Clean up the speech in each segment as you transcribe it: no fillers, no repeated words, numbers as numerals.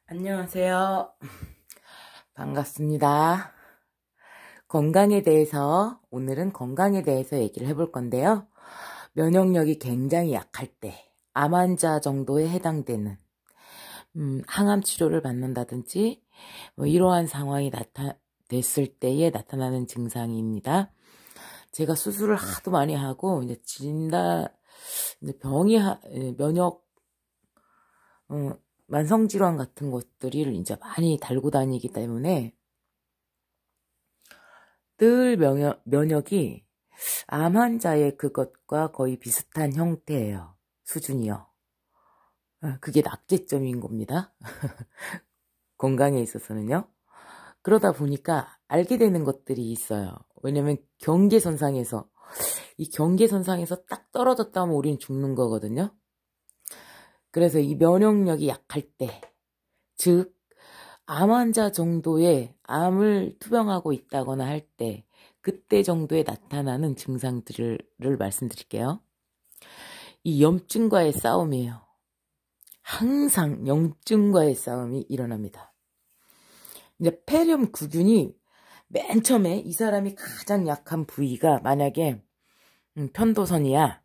안녕하세요. 반갑습니다. 오늘은 건강에 대해서 얘기를 해볼 건데요. 면역력이 굉장히 약할 때, 암 환자 정도에 해당되는, 항암 치료를 받는다든지, 이러한 상황이 됐을 때에 나타나는 증상입니다. 제가 수술을 하도 많이 하고, 이제 만성질환 같은 것들을 이제 많이 달고 다니기 때문에 늘 면역이 암 환자의 그것과 거의 비슷한 형태예요. 수준이요. 그게 낙제점인 겁니다. 건강에 있어서는요. 그러다 보니까 알게 되는 것들이 있어요. 왜냐면 이 경계선상에서 딱 떨어졌다 하면 우리는 죽는 거거든요. 그래서 이 면역력이 약할 때, 즉 암 환자 정도의 암을 투병하고 있다거나 할 때, 그때 정도에 나타나는 증상들을 말씀드릴게요. 이 염증과의 싸움이에요. 항상 염증과의 싸움이 일어납니다. 이제 폐렴구균이 맨 처음에 이 사람이 가장 약한 부위가 만약에 편도선이야.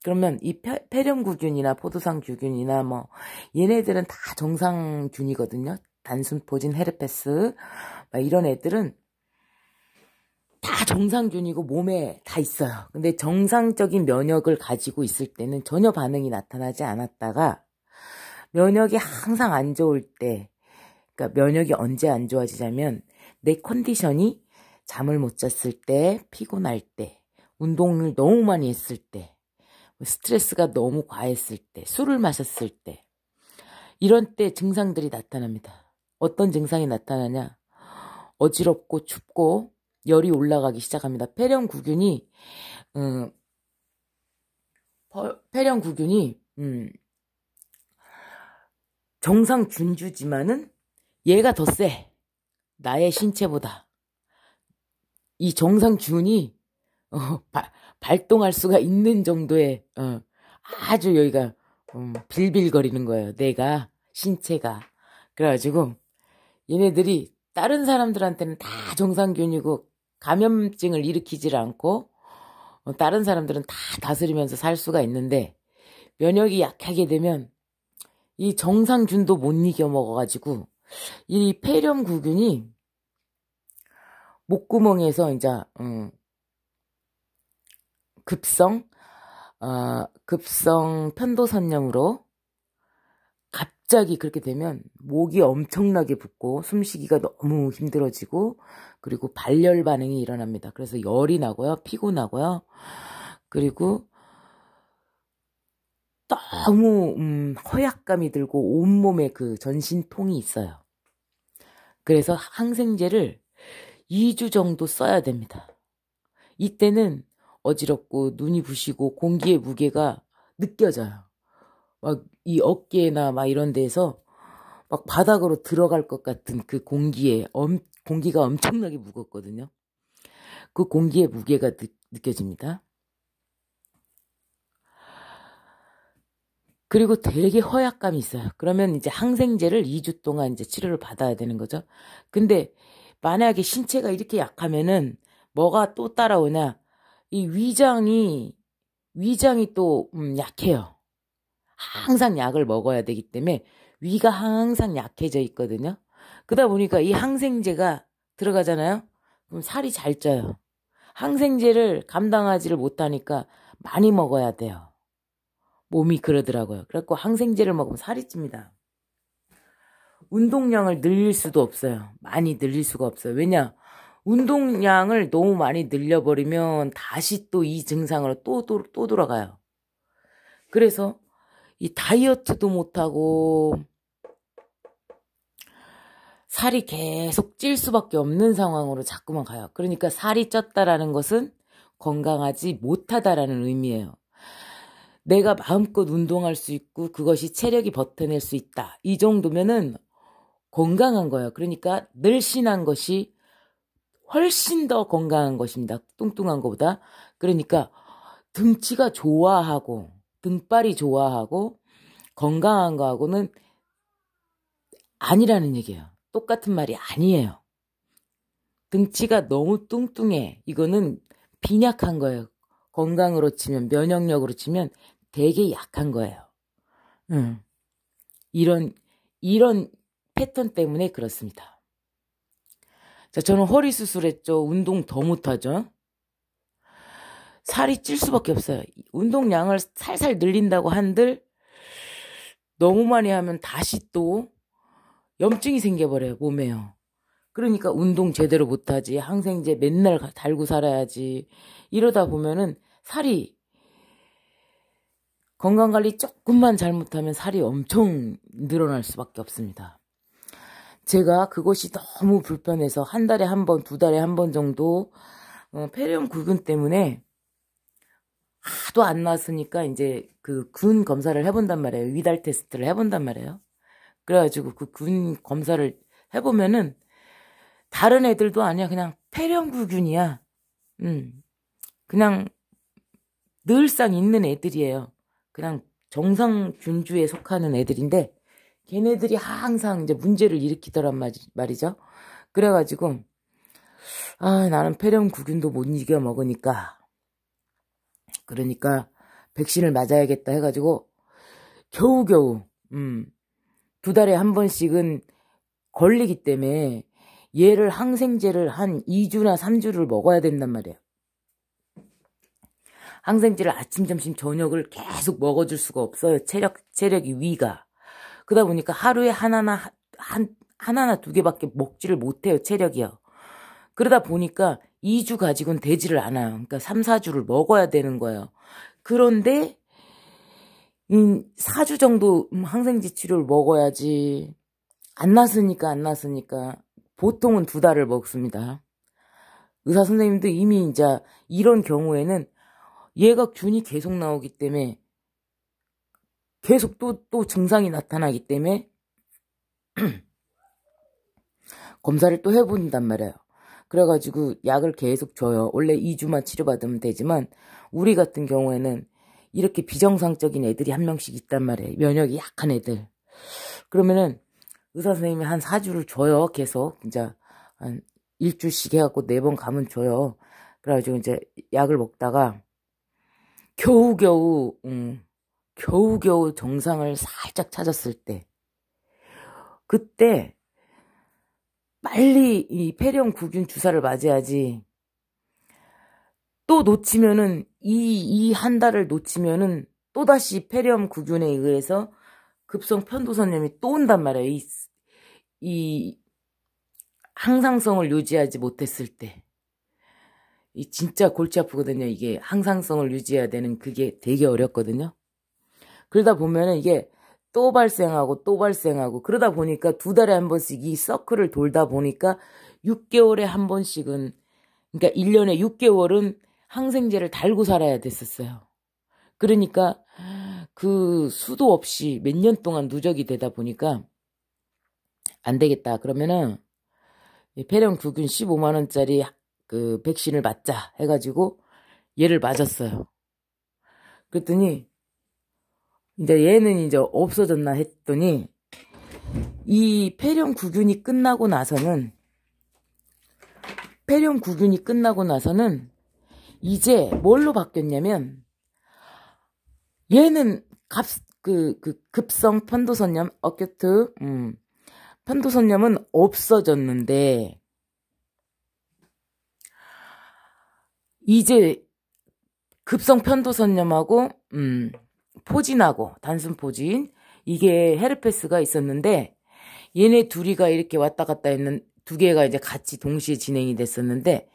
그러면 이 폐렴구균이나 포도상구균이나 얘네들은 다 정상균이거든요. 단순 포진 헤르페스 이런 애들은 다 정상균이고 몸에 다 있어요. 근데 정상적인 면역을 가지고 있을 때는 전혀 반응이 나타나지 않았다가 면역이 항상 안 좋을 때, 그러니까 면역이 언제 안 좋아지냐면 내 컨디션이 잠을 못 잤을 때, 피곤할 때, 운동을 너무 많이 했을 때, 스트레스가 너무 과했을 때, 술을 마셨을 때, 이런 때 증상들이 나타납니다. 어떤 증상이 나타나냐? 어지럽고 춥고 열이 올라가기 시작합니다. 폐렴구균이 정상균주지만은 얘가 더 세. 나의 신체보다. 이 정상균이 발동할 수가 있는 정도의 아주 여기가 빌빌거리는 거예요. 내가, 신체가. 그래가지고 얘네들이 다른 사람들한테는 다 정상균이고 감염증을 일으키질 않고 다른 사람들은 다 다스리면서 살 수가 있는데 면역이 약하게 되면 이 정상균도 못 이겨 먹어가지고 이 폐렴구균이 목구멍에서 이제 급성 편도선염으로 갑자기 그렇게 되면 목이 엄청나게 붓고 숨쉬기가 너무 힘들어지고 그리고 발열 반응이 일어납니다. 그래서 열이 나고요. 피곤하고요. 그리고 너무 허약감이 들고 온몸에 그 전신통이 있어요. 그래서 항생제를 2주 정도 써야 됩니다. 이때는 어지럽고 눈이 부시고 공기의 무게가 느껴져요. 막 이 어깨나 이런 데서 막 바닥으로 들어갈 것 같은 그 공기가 엄청나게 무겁거든요. 그 공기의 무게가 느껴집니다. 그리고 되게 허약감이 있어요. 그러면 이제 항생제를 2주 동안 이제 치료를 받아야 되는 거죠. 근데 만약에 신체가 이렇게 약하면은 뭐가 또 따라오냐? 이 위장이 또 약해요. 항상 약을 먹어야 되기 때문에 위가 항상 약해져 있거든요. 그러다 보니까 이 항생제가 들어가잖아요. 그럼 살이 잘 쪄요. 항생제를 감당하지를 못하니까 많이 먹어야 돼요. 몸이 그러더라고요. 그래갖고 항생제를 먹으면 살이 찝니다. 운동량을 늘릴 수도 없어요. 많이 늘릴 수가 없어요. 왜냐? 운동량을 너무 많이 늘려버리면 다시 또 이 증상으로 또 돌아가요. 그래서 이 다이어트도 못하고 살이 계속 찔 수밖에 없는 상황으로 자꾸만 가요. 그러니까 살이 쪘다라는 것은 건강하지 못하다라는 의미예요. 내가 마음껏 운동할 수 있고 그것이 체력이 버텨낼 수 있다. 이 정도면은 건강한 거예요. 그러니까 늘씬한 것이 훨씬 더 건강한 것입니다. 뚱뚱한 것보다. 그러니까 등치가 좋아하고 등발이 좋아하고 건강한 거하고는 아니라는 얘기예요. 똑같은 말이 아니에요. 등치가 너무 뚱뚱해. 이거는 빈약한 거예요. 건강으로 치면, 면역력으로 치면 되게 약한 거예요. 이런 패턴 때문에 그렇습니다. 자, 저는 허리 수술했죠. 운동 더 못하죠. 살이 찔 수밖에 없어요. 운동량을 살살 늘린다고 한들 너무 많이 하면 다시 또 염증이 생겨버려요. 몸에요. 그러니까 운동 제대로 못하지. 항생제 맨날 달고 살아야지. 이러다 보면은 살이 건강관리 조금만 잘못하면 살이 엄청 늘어날 수밖에 없습니다. 제가 그것이 너무 불편해서 한 달에 한 번, 두 달에 한 번 정도 폐렴 구균 때문에 하도 안 나왔으니까 이제 그 군 검사를 해본단 말이에요. 위달 테스트를 해본단 말이에요. 그래가지고 그 군 검사를 해보면은 다른 애들도 아니야. 그냥 폐렴 구균이야. 그냥 늘상 있는 애들이에요. 그냥 정상균주에 속하는 애들인데 걔네들이 항상 이제 문제를 일으키더란 말이죠. 그래가지고 나는 폐렴 구균도 못 이겨 먹으니까 그러니까 백신을 맞아야겠다 해가지고 겨우겨우 두 달에 한 번씩은 걸리기 때문에 얘를 항생제를 한 2주나 3주를 먹어야 된단 말이에요. 항생제를 아침, 점심, 저녁을 계속 먹어줄 수가 없어요. 체력이 위가. 그러다 보니까 하루에 하나나 두 개밖에 먹지를 못해요. 체력이요. 그러다 보니까 2주 가지고는 되지를 않아요. 그러니까 3, 4주를 먹어야 되는 거예요. 그런데 4주 정도 항생제 치료를 먹어야지. 안 났으니까 보통은 2달을 먹습니다. 의사 선생님도 이미 이제 이런 경우에는 얘가 균이 계속 나오기 때문에 계속 또 증상이 나타나기 때문에 검사를 또 해본단 말이에요. 그래가지고 약을 계속 줘요. 원래 2주만 치료받으면 되지만 우리 같은 경우에는 이렇게 비정상적인 애들이 한 명씩 있단 말이에요. 면역이 약한 애들. 그러면은 의사 선생님이 한 4주를 줘요. 계속 이제 한 일주씩 해갖고 4번 가면 줘요. 그래가지고 이제 약을 먹다가 겨우겨우 정상을 살짝 찾았을 때 그때 빨리 이 폐렴 구균 주사를 맞아야지. 또 놓치면은 이 한 달을 놓치면은 또다시 폐렴 구균에 의해서 급성 편도선염이 또 온단 말이에요. 이 항상성을 유지하지 못했을 때. 이 진짜 골치 아프거든요. 이게 항상성을 유지해야 되는 그게 되게 어렵거든요. 그러다 보면은 이게 또 발생하고 그러다 보니까 2달에 한 번씩 이 서클을 돌다 보니까 6개월에 한 번씩은 그러니까 1년에 6개월은 항생제를 달고 살아야 됐었어요. 그러니까 그 수도 없이 몇 년 동안 누적이 되다 보니까 안 되겠다. 그러면은 폐렴 구균 15만원짜리 그 백신을 맞자 해가지고 얘를 맞았어요. 그랬더니 이제 얘는 이제 없어졌나 했더니 이 폐렴 구균이 끝나고 나서는 이제 뭘로 바뀌었냐면 얘는 급성 편도선염 어큐트 편도선염은 없어졌는데 이제 급성 편도선염하고 포진하고 단순 포진 이게 헤르페스가 있었는데 얘네 둘이가 이렇게 왔다 갔다 했는 두 개가 이제 같이 동시에 진행이 됐었는데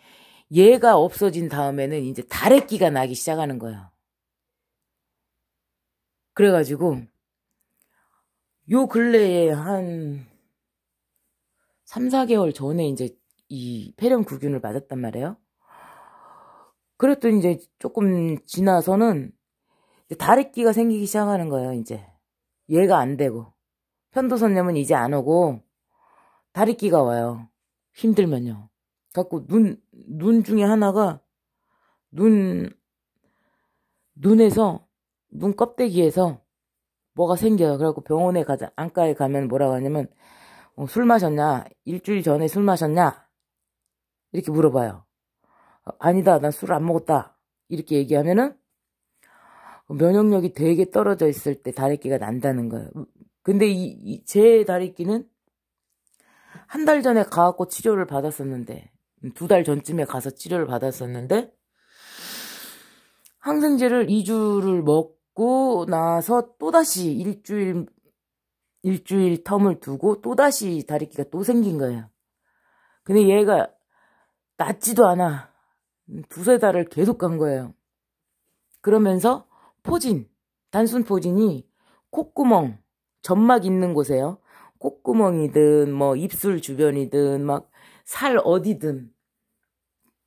얘가 없어진 다음에는 이제 다래끼가 나기 시작하는 거예요. 그래가지고 요 근래에 한 3, 4개월 전에 이제 이 폐렴 구균을 맞았단 말이에요. 그랬더니 이제 조금 지나서는 다래끼가 생기기 시작하는 거예요. 이제 얘가 안 되고 편도선염은 이제 안 오고 다래끼가 와요. 힘들면요. 갖고 눈 중에 하나가 눈 껍데기에서 뭐가 생겨요. 그래갖고 병원에 안과에 가면 뭐라고 하냐면 술 마셨냐? 일주일 전에 술 마셨냐? 이렇게 물어봐요. 아니다, 난 술을 안 먹었다. 이렇게 얘기하면은 면역력이 되게 떨어져 있을 때 다래끼가 난다는 거예요. 근데 제 다래끼는 한 달 전에 가갖고 치료를 받았었는데, 2달 전쯤에 가서 치료를 받았었는데, 항생제를 2주를 먹고 나서 또다시 일주일 텀을 두고 또다시 다래끼가 또 생긴 거예요. 근데 얘가 낫지도 않아. 2~3달을 계속 간 거예요. 그러면서 단순 포진이 콧구멍, 점막 있는 곳에요. 콧구멍이든 뭐 입술 주변이든 막 살 어디든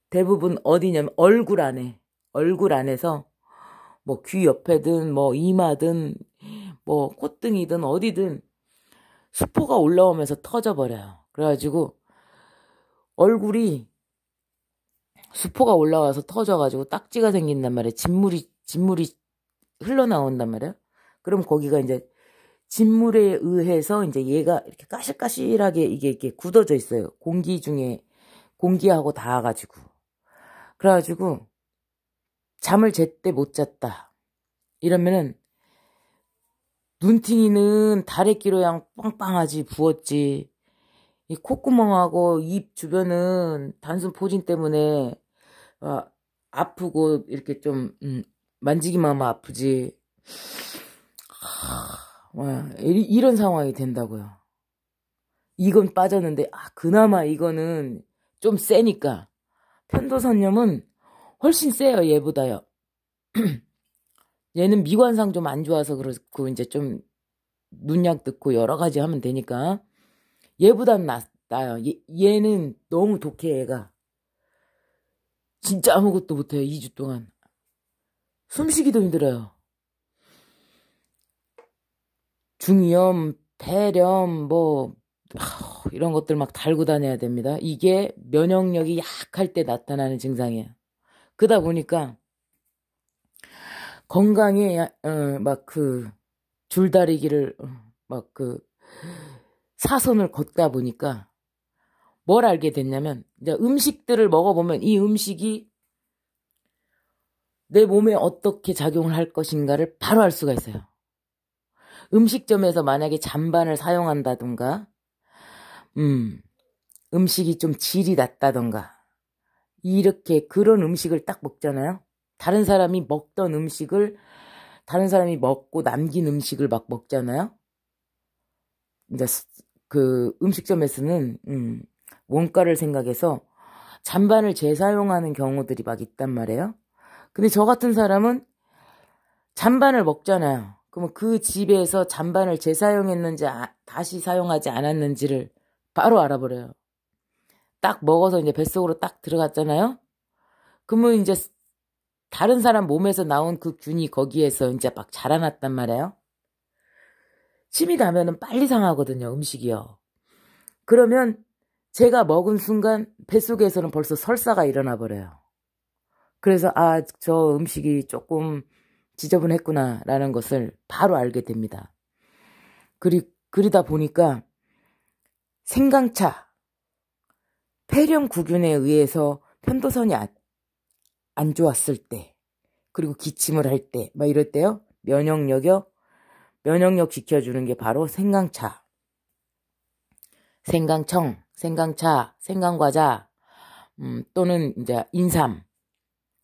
대부분 어디냐면 얼굴 안에서 뭐 귀 옆에든 뭐 이마든 뭐 콧등이든 어디든 수포가 올라오면서 터져버려요. 그래가지고 얼굴이 수포가 올라와서 터져가지고 딱지가 생긴단 말이에요. 진물이 흘러나온단 말이에요. 그럼 거기가 이제 진물에 의해서 이제 얘가 이렇게 까실까실하게 이게 이렇게 굳어져 있어요. 공기 중에 공기하고 닿아가지고. 그래가지고 잠을 제때 못 잤다. 이러면은 눈팅이는 다래끼로 그냥 빵빵하지 부었지. 이 콧구멍하고 입 주변은 단순 포진 때문에 아프고 이렇게 좀 만지기만 하면 아프지. 이런 상황이 된다고요. 이건 빠졌는데 그나마 이거는 좀 세니까 편도선염은 훨씬 세요. 얘보다요. 얘는 미관상 좀 안 좋아서 그렇고 이제 좀 눈약 넣고 여러 가지 하면 되니까 얘보단 나아요. 얘는 너무 독해. 얘가 진짜 아무것도 못해요. 2주 동안 숨쉬기도 힘들어요. 중이염, 폐렴 뭐 이런 것들 막 달고 다녀야 됩니다. 이게 면역력이 약할 때 나타나는 증상이에요. 그러다 보니까 건강에 막 줄다리기를 막 사선을 걷다 보니까 뭘 알게 됐냐면 이제 음식들을 먹어보면 이 음식이 내 몸에 어떻게 작용을 할 것인가를 바로 알 수가 있어요. 음식점에서 만약에 잔반을 사용한다든가 음식이 좀 질이 낮다던가 이렇게 그런 음식을 딱 먹잖아요. 다른 사람이 먹던 음식을 다른 사람이 먹고 남긴 음식을 막 먹잖아요. 이제 그 음식점에서는 원가를 생각해서 잔반을 재사용하는 경우들이 막 있단 말이에요. 근데 저 같은 사람은 잔반을 먹잖아요. 그러면 그 집에서 잔반을 재사용했는지 다시 사용하지 않았는지를 바로 알아버려요. 딱 먹어서 이제 뱃속으로 딱 들어갔잖아요. 그러면 이제 다른 사람 몸에서 나온 그 균이 거기에서 이제 막 자라났단 말이에요. 침이 나면은 빨리 상하거든요, 음식이요. 그러면 제가 먹은 순간 뱃속에서는 벌써 설사가 일어나 버려요. 그래서 저 음식이 조금 지저분했구나 라는 것을 바로 알게 됩니다. 그러다 보니까 생강차, 폐렴구균에 의해서 편도선이 안 좋았을 때, 그리고 기침을 할 때, 막 이럴 때요, 면역력 지켜주는 게 바로 생강차, 생강청, 생강차, 생강과자, 또는 이제 인삼,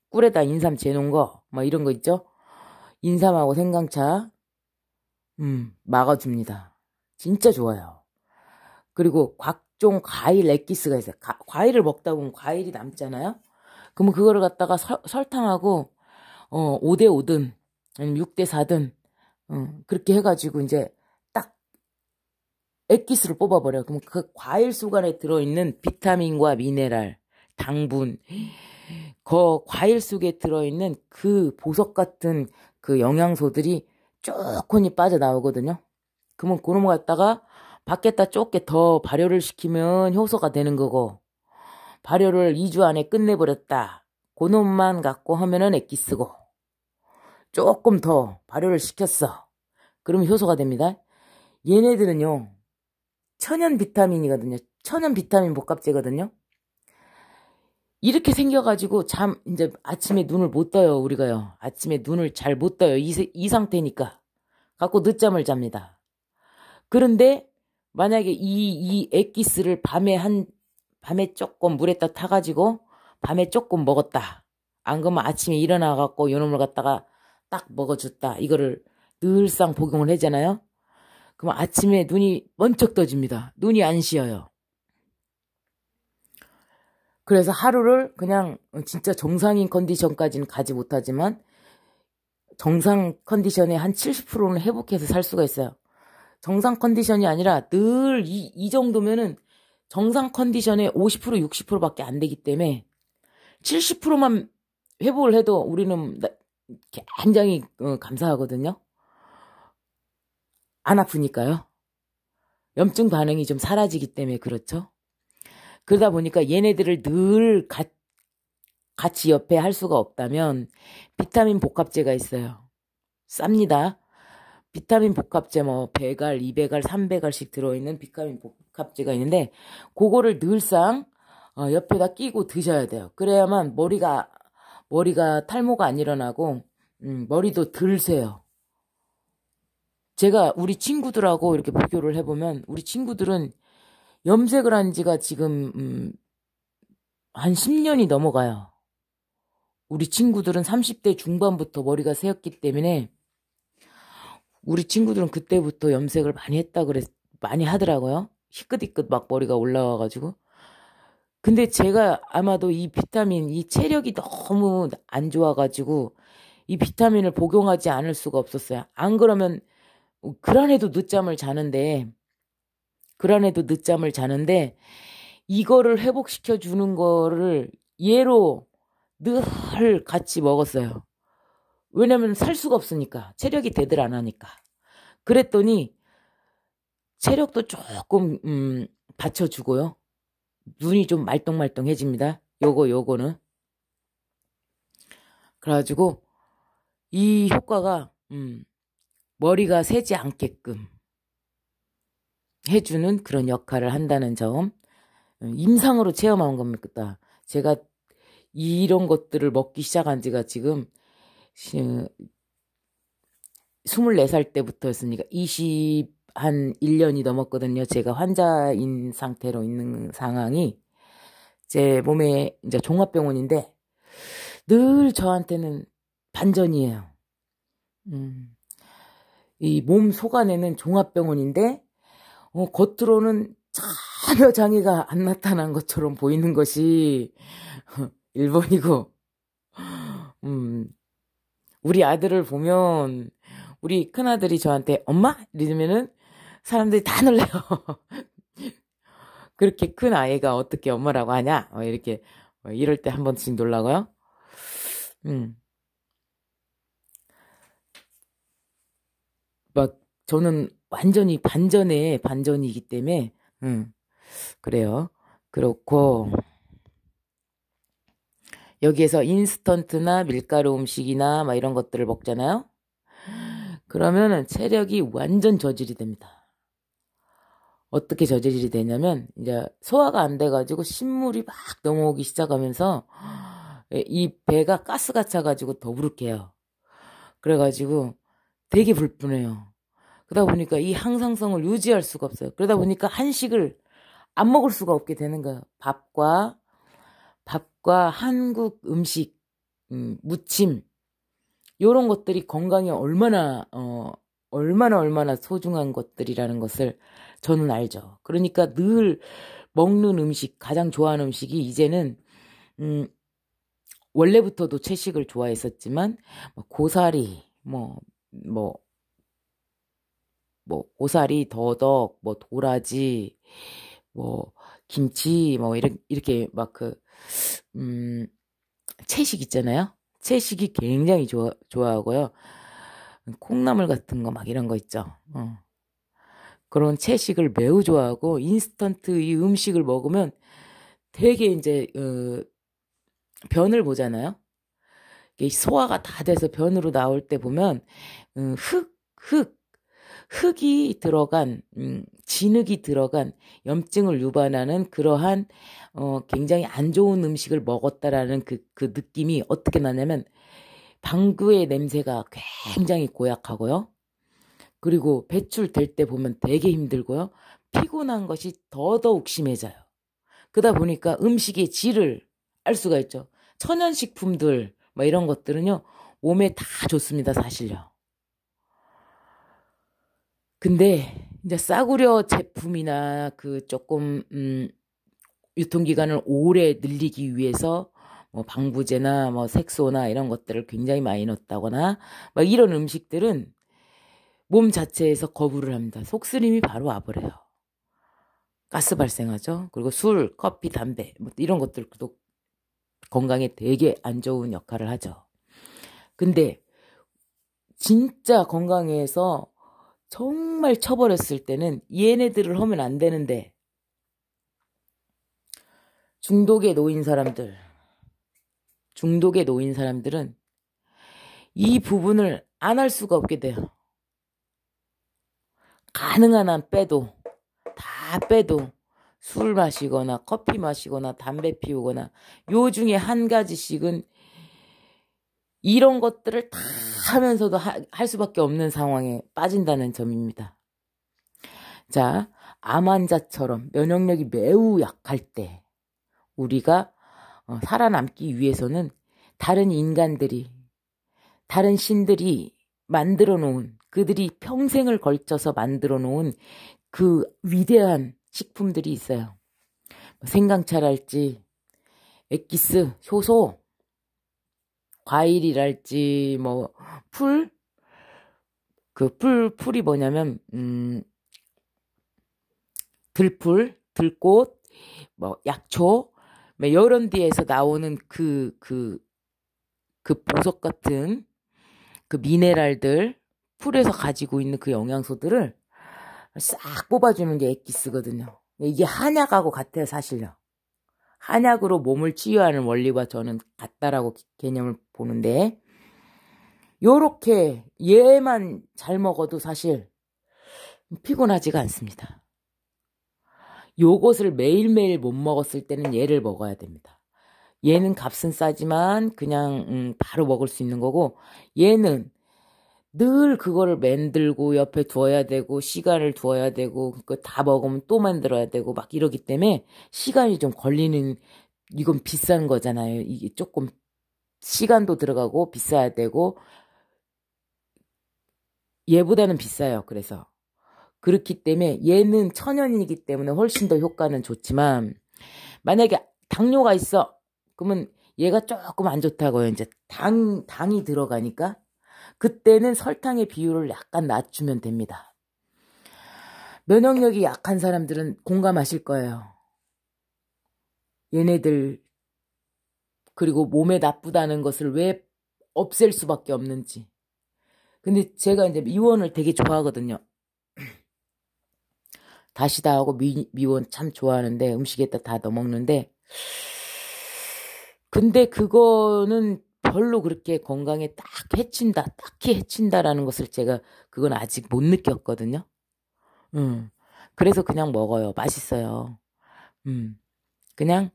꿀에다 인삼 재놓은 거, 뭐 이런 거 있죠? 인삼하고 생강차, 막아줍니다. 진짜 좋아요. 그리고 각종 과일 엑기스가 있어요. 과일을 먹다 보면 과일이 남잖아요? 그러면 그거를 갖다가 설탕하고, 5대5든, 아니면 6대4든, 그렇게 해가지고 이제 딱 엑기스를 뽑아버려요. 그럼 그 과일 속 안에 들어있는 비타민과 미네랄, 당분, 그 과일 속에 들어있는 그 보석 같은 그 영양소들이 쪼꼬니 빠져나오거든요. 그러면 그런 거 갖다가 밖에다 쪼게 더 발효를 시키면 효소가 되는 거고, 발효를 2주 안에 끝내버렸다. 그놈만 갖고 하면은 엑기스고, 조금 더 발효를 시켰어. 그러면 효소가 됩니다. 얘네들은요, 천연 비타민이거든요. 천연 비타민 복합제거든요. 이렇게 생겨가지고 이제 아침에 눈을 못 떠요, 우리가요. 아침에 눈을 잘 못 떠요. 이 상태니까. 갖고 늦잠을 잡니다. 그런데 만약에 이 액기스를 밤에 조금 물에다 타가지고 밤에 조금 먹었다. 안 그러면 아침에 일어나갖고 요놈을 갖다가 딱 먹어줬다. 이거를 늘상 복용을 하잖아요. 그럼 아침에 눈이 번쩍 떠집니다. 눈이 안 쉬어요. 그래서 하루를 그냥 진짜 정상인 컨디션까지는 가지 못하지만 정상 컨디션의 한 70%는 회복해서 살 수가 있어요. 정상 컨디션이 아니라 늘 이 정도면은 정상 컨디션의 50% 60%밖에 안 되기 때문에 70%만 회복을 해도 우리는 굉장히 감사하거든요. 안 아프니까요. 염증 반응이 좀 사라지기 때문에 그렇죠. 그러다 보니까 얘네들을 늘 같이 옆에 할 수가 없다면 비타민 복합제가 있어요. 쌉니다. 비타민 복합제 뭐 100알, 200알, 300알씩 들어있는 비타민 복합제가 있는데 그거를 늘상 옆에다 끼고 드셔야 돼요. 그래야만 머리가 탈모가 안 일어나고 머리도 덜 새요. 제가 우리 친구들하고 이렇게 비교를 해보면 우리 친구들은 염색을 한 지가 지금 한 10년이 넘어가요. 우리 친구들은 30대 중반부터 머리가 새었기 때문에 우리 친구들은 그때부터 염색을 많이 하더라고요. 희끗희끗 막 머리가 올라와가지고. 근데 제가 아마도 이 비타민, 이 체력이 너무 안 좋아가지고 이 비타민을 복용하지 않을 수가 없었어요. 안 그러면 그란에도 늦잠을 자는데 이거를 회복시켜 주는 거를 얘로 늘 같이 먹었어요. 왜냐면 살 수가 없으니까. 체력이 되들 안 하니까. 그랬더니 체력도 조금 받쳐주고요. 눈이 좀 말똥말똥해집니다. 요거는. 그래가지고 이 효과가 머리가 새지 않게끔 해주는 그런 역할을 한다는 점 임상으로 체험한 겁니다. 제가 이런 것들을 먹기 시작한 지가 지금 24살 때부터였으니까 1년이 넘었거든요. 제가 환자인 상태로 있는 상황이 제 몸에 이제 종합병원인데 늘 저한테는 반전이에요. 이 몸 속안에는 종합병원인데 겉으로는 전혀 장애가 안 나타난 것처럼 보이는 것이 일본이고 우리 아들을 보면 우리 큰아들이 저한테 엄마? 이러면은 사람들이 다 놀래요. 그렇게 큰 아이가 어떻게 엄마라고 하냐? 이렇게 이럴 때 한 번씩 놀라고요. 막 저는 완전히 반전이기 때문에 그래요. 그렇고 여기에서 인스턴트나 밀가루 음식이나 막 이런 것들을 먹잖아요. 그러면은 체력이 완전 저질이 됩니다. 어떻게 저질이 되냐면 이제 소화가 안 돼가지고 신물이 막 넘어오기 시작하면서 이 배가 가스가 차가지고 더부룩해요. 그래가지고 되게 불편해요. 그러다 보니까 이 항상성을 유지할 수가 없어요. 그러다 보니까 한식을 안 먹을 수가 없게 되는 거예요. 밥과 한국 음식, 무침 이런 것들이 건강에 얼마나 소중한 것들이라는 것을 저는 알죠. 그러니까 늘 먹는 음식, 가장 좋아하는 음식이 이제는 원래부터도 채식을 좋아했었지만 고사리, 고사리, 더덕, 도라지, 김치, 이렇게 채식 있잖아요. 채식이 굉장히 좋아하고요. 콩나물 같은 거 이런 거 있죠. 그런 채식을 매우 좋아하고 인스턴트 이 음식을 먹으면 되게 이제 변을 보잖아요. 소화가 다 돼서 변으로 나올 때 보면 흙이 들어간, 진흙이 들어간 염증을 유발하는 그러한, 굉장히 안 좋은 음식을 먹었다라는 그 느낌이 어떻게 나냐면, 방구의 냄새가 굉장히 고약하고요. 그리고 배출될 때 보면 되게 힘들고요. 피곤한 것이 더더욱 심해져요. 그러다 보니까 음식의 질을 알 수가 있죠. 천연식품들, 뭐 이런 것들은요, 몸에 다 좋습니다, 사실요. 근데 이제 싸구려 제품이나 그 조금 유통기간을 오래 늘리기 위해서 뭐 방부제나 뭐 색소나 이런 것들을 굉장히 많이 넣었다거나 막 이런 음식들은 몸 자체에서 거부를 합니다. 속쓰림이 바로 와버려요. 가스 발생하죠. 그리고 술, 커피, 담배 뭐 이런 것들도 건강에 되게 안 좋은 역할을 하죠. 근데 진짜 건강에서 정말 쳐버렸을 때는 얘네들을 하면 안 되는데 중독에 놓인 사람들은 이 부분을 안 할 수가 없게 돼요. 가능한 한 다 빼도 술 마시거나 커피 마시거나 담배 피우거나 요 중에 한 가지씩은 이런 것들을 다 하면서도 할 수밖에 없는 상황에 빠진다는 점입니다. 자, 암 환자처럼 면역력이 매우 약할 때 우리가 살아남기 위해서는 다른 인간들이, 다른 신들이 만들어 놓은, 그들이 평생을 걸쳐서 만들어 놓은 그 위대한 식품들이 있어요. 생강차랄지, 엑기스, 효소, 과일이랄지, 뭐, 풀이 뭐냐면, 들꽃, 뭐, 약초, 뭐 이런 데에서 나오는 그 보석 같은 그 미네랄들, 풀에서 가지고 있는 그 영양소들을 싹 뽑아주는 게 엑기스거든요. 이게 한약하고 같아요, 사실요. 한약으로 몸을 치유하는 원리와 저는 같다라고 개념을 보는데, 요렇게 얘만 잘 먹어도 사실 피곤하지가 않습니다. 요것을 매일매일 못 먹었을 때는 얘를 먹어야 됩니다. 얘는 값은 싸지만 그냥 바로 먹을 수 있는 거고, 얘는 늘 그거를 만들고 옆에 두어야 되고 시간을 두어야 되고 그거 다 먹으면 또 만들어야 되고 막 이러기 때문에 시간이 좀 걸리는, 이건 비싼 거잖아요. 이게 조금 시간도 들어가고 비싸야 되고 얘보다는 비싸요. 그래서 그렇기 때문에 얘는 천연이기 때문에 훨씬 더 효과는 좋지만, 만약에 당뇨가 있어 그러면 얘가 조금 안 좋다고요. 이제 당이 들어가니까 그때는 설탕의 비율을 약간 낮추면 됩니다. 면역력이 약한 사람들은 공감하실 거예요. 얘네들, 그리고 몸에 나쁘다는 것을 왜 없앨 수밖에 없는지. 근데 제가 이제 미원을 되게 좋아하거든요. 다시다하고 미원 참 좋아하는데 음식에다 다 넣어먹는데, 근데 그거는 별로 그렇게 건강에 딱히 해친다라는 것을 제가 그건 아직 못 느꼈거든요. 그래서 그냥 먹어요. 맛있어요. 그냥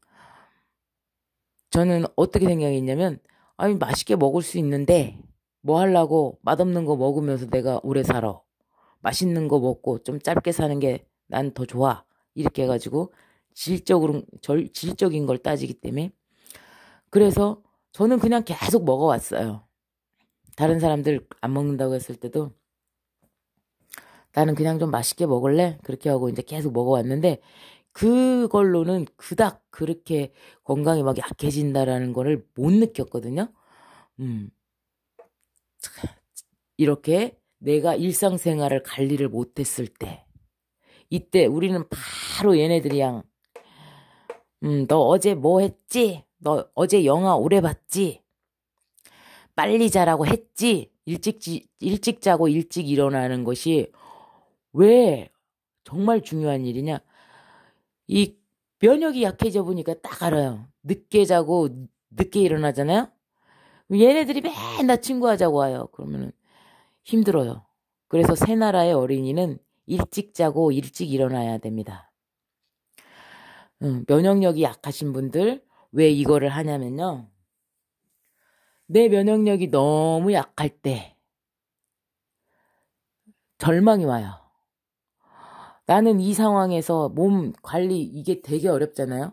저는 어떻게 생각했냐면, 아니 맛있게 먹을 수 있는데 뭐 하려고 맛없는 거 먹으면서 내가 오래 살아. 맛있는 거 먹고 좀 짧게 사는 게 난 더 좋아. 이렇게 해가지고 질적인 걸 따지기 때문에. 그래서 저는 그냥 계속 먹어왔어요. 다른 사람들 안 먹는다고 했을 때도 나는 그냥 좀 맛있게 먹을래? 그렇게 하고 이제 계속 먹어왔는데, 그걸로는 그닥 그렇게 건강이 막 약해진다라는 거를 못 느꼈거든요. 이렇게 내가 일상생활을 관리를 못했을 때, 이때 우리는 바로 얘네들이랑 너 어제 뭐 했지? 너 어제 영화 오래 봤지? 빨리 자라고 했지? 일찍 자고 일찍 일어나는 것이 왜 정말 중요한 일이냐? 이 면역이 약해져 보니까 딱 알아요. 늦게 자고 늦게 일어나잖아요? 얘네들이 맨날 친구하자고 와요. 그러면은 힘들어요. 그래서 새 나라의 어린이는 일찍 자고 일찍 일어나야 됩니다. 면역력이 약하신 분들 왜 이거를 하냐면요. 내 면역력이 너무 약할 때 절망이 와요. 나는 이 상황에서 몸 관리 이게 되게 어렵잖아요.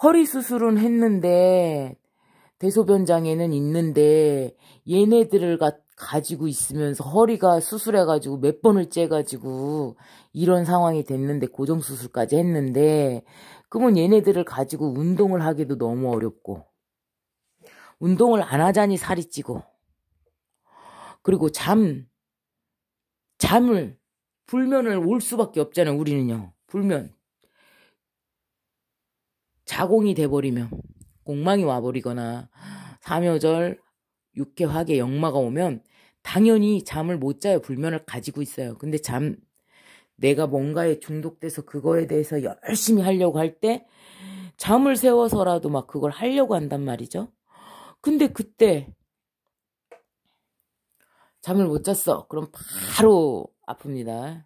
허리 수술은 했는데 대소변 장애는 있는데 얘네들을 가지고 있으면서 허리가 수술해가지고 몇 번을 째가지고 이런 상황이 됐는데 고정수술까지 했는데 그러면 얘네들을 가지고 운동을 하기도 너무 어렵고 운동을 안 하자니 살이 찌고 그리고 잠을 불면을 올 수밖에 없잖아요. 우리는요. 불면 자공이 돼버리면 공망이 와버리거나 삼요절 육회화계 역마가 오면 당연히 잠을 못 자요. 불면을 가지고 있어요. 근데 내가 뭔가에 중독돼서 그거에 대해서 열심히 하려고 할 때 잠을 세워서라도 막 그걸 하려고 한단 말이죠. 근데 그때 잠을 못 잤어. 그럼 바로 아픕니다.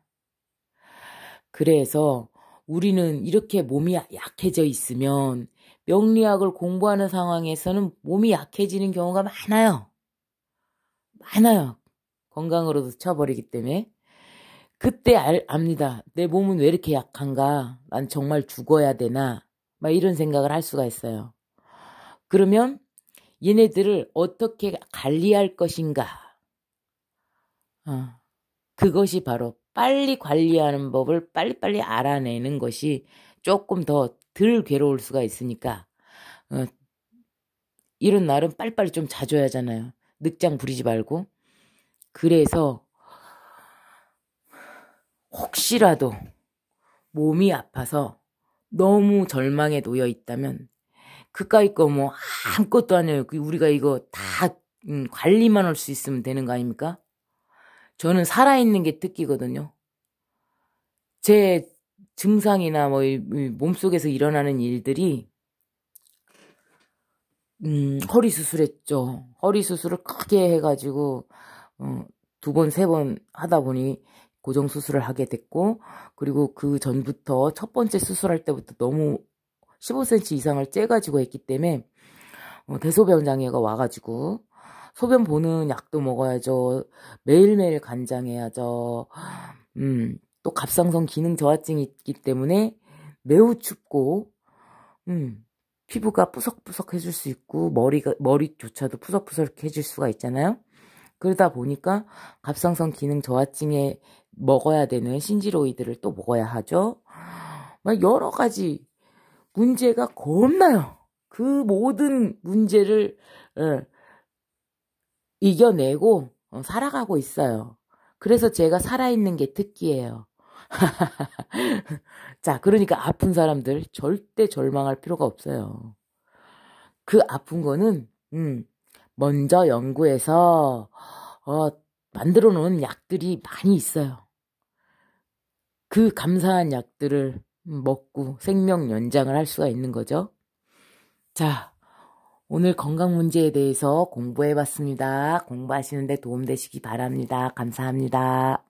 그래서 우리는 이렇게 몸이 약해져 있으면 명리학을 공부하는 상황에서는 몸이 약해지는 경우가 많아요. 건강으로도 쳐버리기 때문에. 그때 압니다. 내 몸은 왜 이렇게 약한가? 난 정말 죽어야 되나? 막 이런 생각을 할 수가 있어요. 그러면 얘네들을 어떻게 관리할 것인가? 그것이 바로 빨리 관리하는 법을 빨리빨리 알아내는 것이 조금 더 덜 괴로울 수가 있으니까 이런 날은 빨리빨리 좀 자줘야 하잖아요. 늑장 부리지 말고. 그래서 혹시라도 몸이 아파서 너무 절망에 놓여 있다면 그까이 거 뭐 아무것도 안 해요. 우리가 이거 다 관리만 할 수 있으면 되는 거 아닙니까? 저는 살아있는 게 특기거든요. 제 증상이나 뭐 몸속에서 일어나는 일들이 허리 수술했죠. 허리 수술을 크게 해가지고 2번, 3번 하다 보니 고정 수술을 하게 됐고 그리고 그 전부터 첫 번째 수술할 때부터 너무 15cm 이상을 째가지고 했기 때문에 대소변 장애가 와가지고 소변 보는 약도 먹어야죠. 매일매일 간장해야죠. 또 갑상선 기능 저하증이 있기 때문에 매우 춥고 피부가 푸석푸석해질 수 있고 머리조차도 푸석푸석해질 수가 있잖아요. 그러다 보니까 갑상선 기능 저하증에 먹어야 되는 신지로이드를 또 먹어야 하죠. 막 여러 가지 문제가 겁나요. 그 모든 문제를 이겨내고 살아가고 있어요. 그래서 제가 살아있는 게 특기예요. 자, 그러니까 아픈 사람들 절대 절망할 필요가 없어요. 그 아픈 거는 먼저 연구해서 만들어 놓은 약들이 많이 있어요. 그 감사한 약들을 먹고 생명 연장을 할 수가 있는 거죠. 자, 오늘 건강 문제에 대해서 공부해 봤습니다. 공부하시는데 도움되시기 바랍니다. 감사합니다.